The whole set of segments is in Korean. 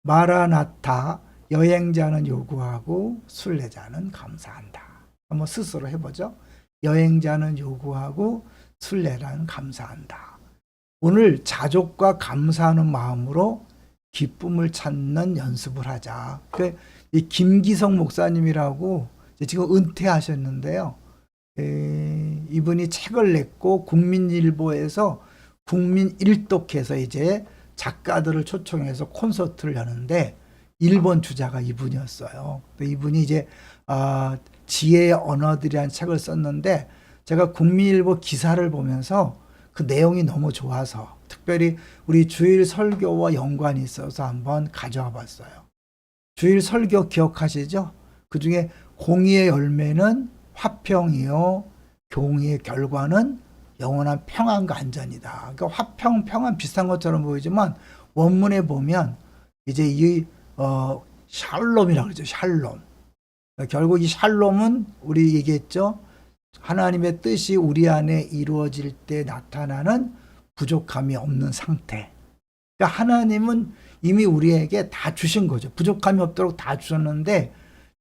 마라나타, 여행자는 요구하고 순례자는 감사한다. 한번 스스로 해보죠. 여행자는 요구하고 순례자는 감사한다. 오늘 자족과 감사하는 마음으로 기쁨을 찾는 연습을 하자. 이 김기성 목사님이라고 지금 은퇴하셨는데요. 이분이 책을 냈고 국민일보에서 국민일독해서 이제 작가들을 초청해서 콘서트를 여는데 1번 주자가 이분이었어요. 이분이 이제 지혜의 언어들이라는 책을 썼는데 제가 국민일보 기사를 보면서 그 내용이 너무 좋아서 특별히 우리 주일 설교와 연관이 있어서 한번 가져와 봤어요. 주일 설교 기억하시죠? 그 중에 공의의 열매는 화평이요, 공의의 결과는 영원한 평안과 안전이다. 그러니까 화평, 평안 비슷한 것처럼 보이지만 원문에 보면 이제 이 샬롬이라고 그러죠. 샬롬. 결국 이 샬롬은 우리 얘기했죠. 하나님의 뜻이 우리 안에 이루어질 때 나타나는 부족함이 없는 상태. 그러니까 하나님은 이미 우리에게 다 주신 거죠. 부족함이 없도록 다 주셨는데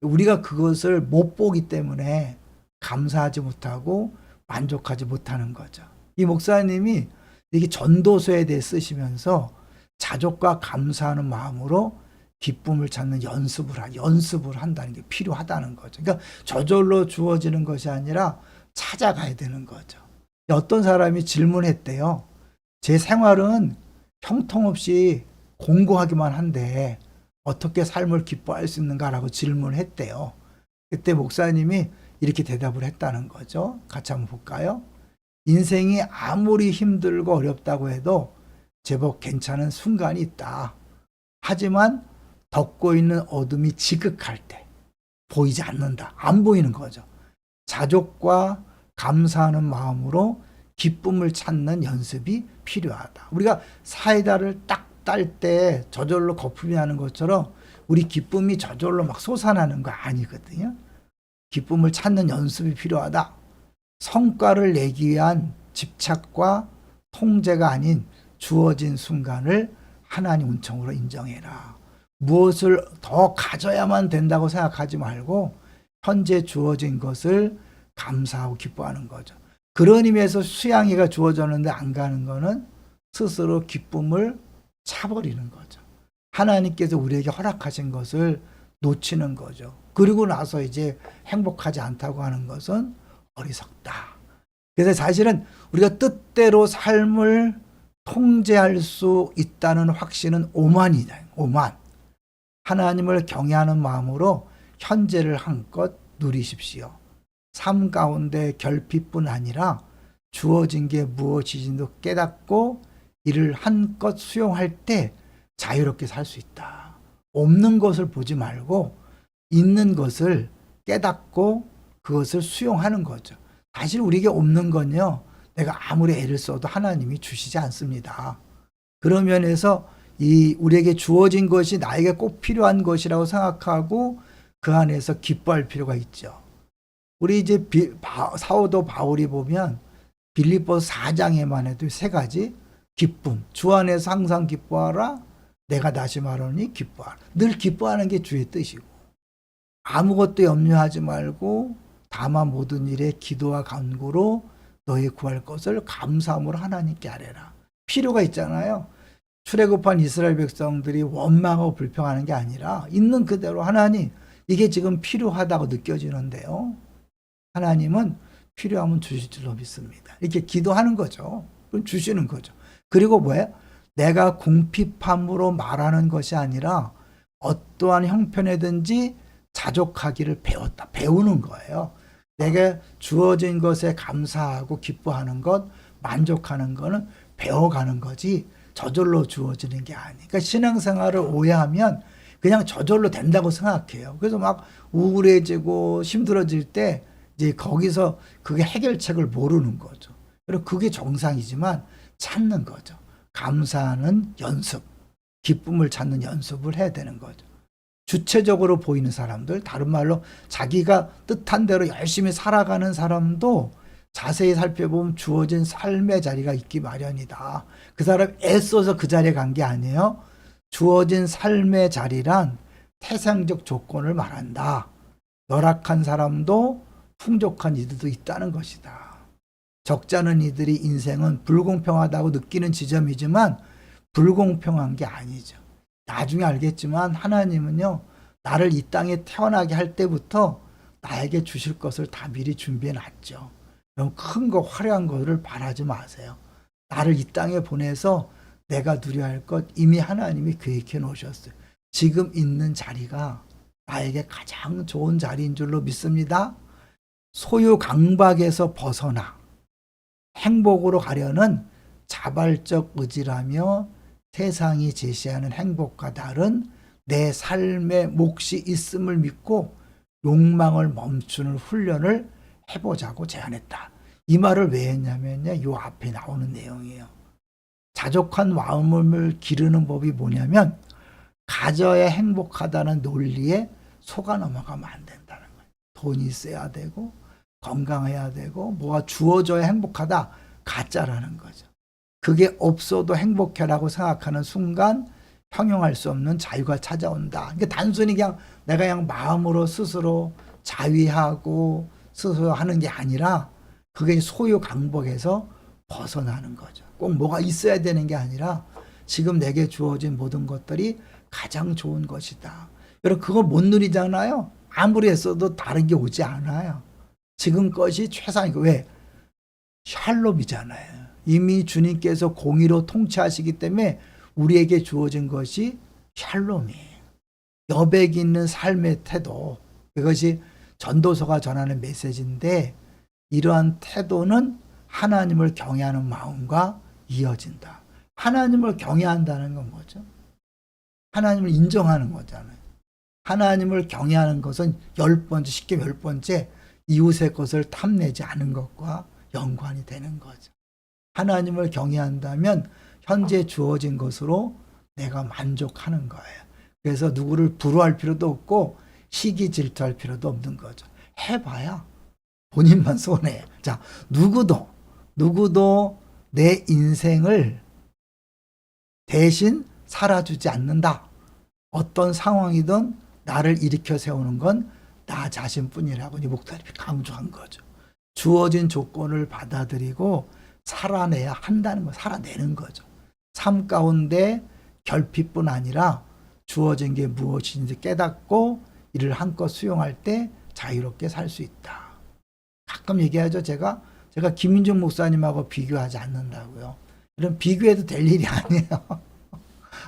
우리가 그것을 못 보기 때문에 감사하지 못하고 만족하지 못하는 거죠. 이 목사님이 이게 전도서에 대해 쓰시면서 자족과 감사하는 마음으로 기쁨을 찾는 연습을 한다는 게 필요하다는 거죠. 그러니까 저절로 주어지는 것이 아니라 찾아가야 되는 거죠. 어떤 사람이 질문했대요. 제 생활은 형통없이 공고하기만 한데 어떻게 삶을 기뻐할 수 있는가라고 질문을 했대요. 그때 목사님이 이렇게 대답을 했다는 거죠. 같이 한번 볼까요? 인생이 아무리 힘들고 어렵다고 해도 제법 괜찮은 순간이 있다. 하지만 덮고 있는 어둠이 지극할 때 보이지 않는다. 안 보이는 거죠. 자족과 감사하는 마음으로 기쁨을 찾는 연습이 필요하다. 우리가 사이다를 딱 딸 때 저절로 거품이 나는 것처럼 우리 기쁨이 저절로 막 솟아나는 거 아니거든요. 기쁨을 찾는 연습이 필요하다. 성과를 내기 위한 집착과 통제가 아닌 주어진 순간을 하나님 은총으로 인정해라. 무엇을 더 가져야만 된다고 생각하지 말고 현재 주어진 것을 감사하고 기뻐하는 거죠. 그런 의미에서 수양이가 주어졌는데 안 가는 거는 스스로 기쁨을 차버리는 거죠. 하나님께서 우리에게 허락하신 것을 놓치는 거죠. 그리고 나서 이제 행복하지 않다고 하는 것은 어리석다. 그래서 사실은 우리가 뜻대로 삶을 통제할 수 있다는 확신은 오만이다. 오만. 하나님을 경외하는 마음으로 현재를 한껏 누리십시오. 삶 가운데 결핍뿐 아니라 주어진 게 무엇인지도 깨닫고 이를 한껏 수용할 때 자유롭게 살 수 있다. 없는 것을 보지 말고 있는 것을 깨닫고 그것을 수용하는 거죠. 사실 우리에게 없는 건요, 내가 아무리 애를 써도 하나님이 주시지 않습니다. 그런 면에서 우리에게 주어진 것이 나에게 꼭 필요한 것이라고 생각하고 그 안에서 기뻐할 필요가 있죠. 우리 이제 사도 바울이 보면 빌립보서 4장에만 해도 세 가지 기쁨, 주 안에서 항상 기뻐하라, 내가 다시 말하노니 기뻐하라. 늘 기뻐하는 게 주의 뜻이고 아무것도 염려하지 말고 다만 모든 일에 기도와 간구로 너희 구할 것을 감사함으로 하나님께 아뢰라. 필요가 있잖아요. 출애굽한 이스라엘 백성들이 원망하고 불평하는 게 아니라 있는 그대로 하나님 이게 지금 필요하다고 느껴지는데요. 하나님은 필요하면 주실 줄로 믿습니다. 이렇게 기도하는 거죠. 그럼 주시는 거죠. 그리고 뭐예요? 내가 궁핍함으로 말하는 것이 아니라 어떠한 형편이든지 자족하기를 배웠다. 배우는 거예요. 내가 주어진 것에 감사하고 기뻐하는 것, 만족하는 거는 배워가는 거지 저절로 주어지는 게 아니에요. 그러니까 신앙생활을 오해하면 그냥 저절로 된다고 생각해요. 그래서 막 우울해지고 힘들어질 때 이제 거기서 그게 해결책을 모르는 거죠. 그리고 그게 정상이지만 찾는 거죠. 감사하는 연습, 기쁨을 찾는 연습을 해야 되는 거죠. 주체적으로 보이는 사람들, 다른 말로 자기가 뜻한 대로 열심히 살아가는 사람도 자세히 살펴보면 주어진 삶의 자리가 있기 마련이다. 그 사람이 애써서 그 자리에 간 게 아니에요. 주어진 삶의 자리란 태생적 조건을 말한다. 열악한 사람도 풍족한 이들도 있다는 것이다. 적잖은 이들이 인생은 불공평하다고 느끼는 지점이지만 불공평한 게 아니죠. 나중에 알겠지만 하나님은요, 나를 이 땅에 태어나게 할 때부터 나에게 주실 것을 다 미리 준비해 놨죠. 그럼 큰 거, 화려한 것을 바라지 마세요. 나를 이 땅에 보내서 내가 누려야 할 것 이미 하나님이 계획해 놓으셨어요. 지금 있는 자리가 나에게 가장 좋은 자리인 줄로 믿습니다. 소유 강박에서 벗어나 행복으로 가려는 자발적 의지라며 세상이 제시하는 행복과 다른 내 삶의 몫이 있음을 믿고 욕망을 멈추는 훈련을 해보자고 제안했다. 이 말을 왜 했냐면요, 이 앞에 나오는 내용이에요. 자족한 마음을 기르는 법이 뭐냐면 가져야 행복하다는 논리에 속아 넘어가면 안 된다는 거예요. 돈이 있어야 되고 건강해야 되고 뭐가 주어져야 행복하다, 가짜라는 거죠. 그게 없어도 행복해라고 생각하는 순간 형용할 수 없는 자유가 찾아온다. 그러니까 단순히 그냥 내가 그냥 마음으로 스스로 자위하고 스스로 하는 게 아니라 그게 소유 강박에서 벗어나는 거죠. 꼭 뭐가 있어야 되는 게 아니라 지금 내게 주어진 모든 것들이 가장 좋은 것이다. 여러분 그걸 못 누리잖아요. 아무리 했어도 다른 게 오지 않아요. 지금 것이 최상이고 왜? 샬롬이잖아요. 이미 주님께서 공의로 통치하시기 때문에 우리에게 주어진 것이 샬롬이에요. 여백 있는 삶의 태도, 그것이 전도서가 전하는 메시지인데 이러한 태도는 하나님을 경외하는 마음과 이어진다. 하나님을 경외한다는 건 뭐죠? 하나님을 인정하는 거잖아요. 하나님을 경외하는 것은 쉽게 10번째 이웃의 것을 탐내지 않은 것과 연관이 되는 거죠. 하나님을 경외한다면 현재 주어진 것으로 내가 만족하는 거예요. 그래서 누구를 부러워할 필요도 없고 시기 질투할 필요도 없는 거죠. 해봐야 본인만 손해요. 자, 누구도 내 인생을 대신 살아주지 않는다. 어떤 상황이든 나를 일으켜 세우는 건 나 자신뿐이라고 이 목사님이 강조한 거죠. 주어진 조건을 받아들이고 살아내야 한다는 거, 살아내는 거죠. 삶 가운데 결핍뿐 아니라 주어진 게 무엇인지 깨닫고 이를 한껏 수용할 때 자유롭게 살 수 있다. 가끔 얘기하죠. 제가 김민중 목사님하고 비교하지 않는다고요. 이런 비교해도 될 일이 아니에요.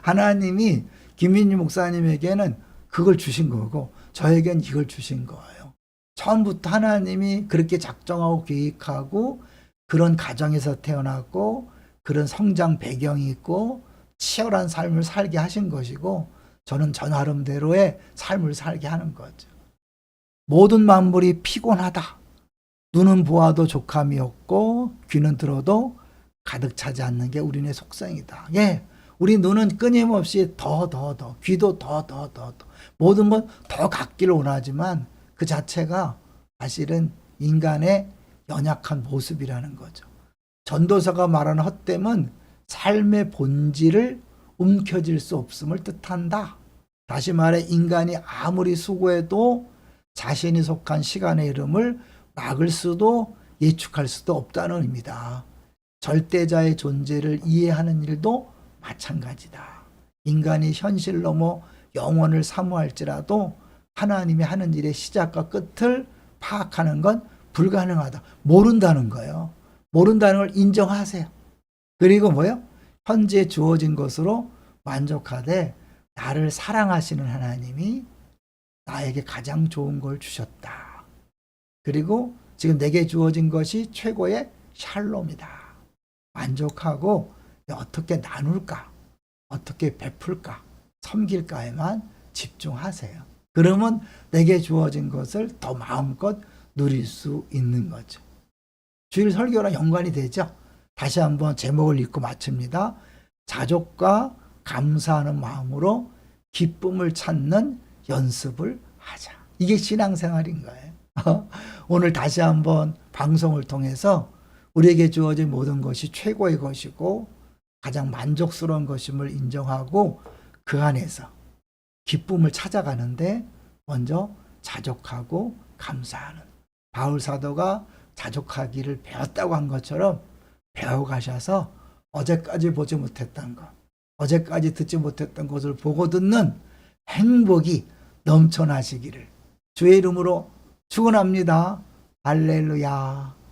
하나님이 김민중 목사님에게는 그걸 주신 거고 저에겐 이걸 주신 거예요. 처음부터 하나님이 그렇게 작정하고 계획하고 그런 가정에서 태어났고 그런 성장 배경이 있고 치열한 삶을 살게 하신 것이고 저는 저 나름대로의 삶을 살게 하는 거죠. 모든 만물이 피곤하다. 눈은 보아도 족함이 없고 귀는 들어도 가득 차지 않는 게 우리네 속성이다. 예, 우리 눈은 끊임없이 더 귀도 더 모든 건 더 갖기를 원하지만 그 자체가 사실은 인간의 연약한 모습이라는 거죠. 전도서가 말하는 헛됨은 삶의 본질을 움켜쥘 수 없음을 뜻한다. 다시 말해 인간이 아무리 수고해도 자신이 속한 시간의 흐름을 막을 수도 예측할 수도 없다는 의미다. 절대자의 존재를 이해하는 일도 마찬가지다. 인간이 현실 넘어 영원을 사모할지라도 하나님이 하는 일의 시작과 끝을 파악하는 건 불가능하다. 모른다는 거예요. 모른다는 걸 인정하세요. 그리고 뭐요? 현재 주어진 것으로 만족하되 나를 사랑하시는 하나님이 나에게 가장 좋은 걸 주셨다. 그리고 지금 내게 주어진 것이 최고의 샬롬이다. 만족하고 어떻게 나눌까? 어떻게 베풀까? 섬길까에만 집중하세요. 그러면 내게 주어진 것을 더 마음껏 누릴 수 있는 거죠. 주일 설교랑 연관이 되죠. 다시 한번 제목을 읽고 마칩니다. 자족과 감사하는 마음으로 기쁨을 찾는 연습을 하자. 이게 신앙생활인 거예요. 오늘 다시 한번 방송을 통해서 우리에게 주어진 모든 것이 최고의 것이고 가장 만족스러운 것임을 인정하고 그 안에서 기쁨을 찾아가는데 먼저 자족하고 감사하는, 바울 사도가 자족하기를 배웠다고 한 것처럼 배워가셔서 어제까지 보지 못했던 것, 어제까지 듣지 못했던 것을 보고 듣는 행복이 넘쳐나시기를 주의 이름으로 축원합니다. 할렐루야.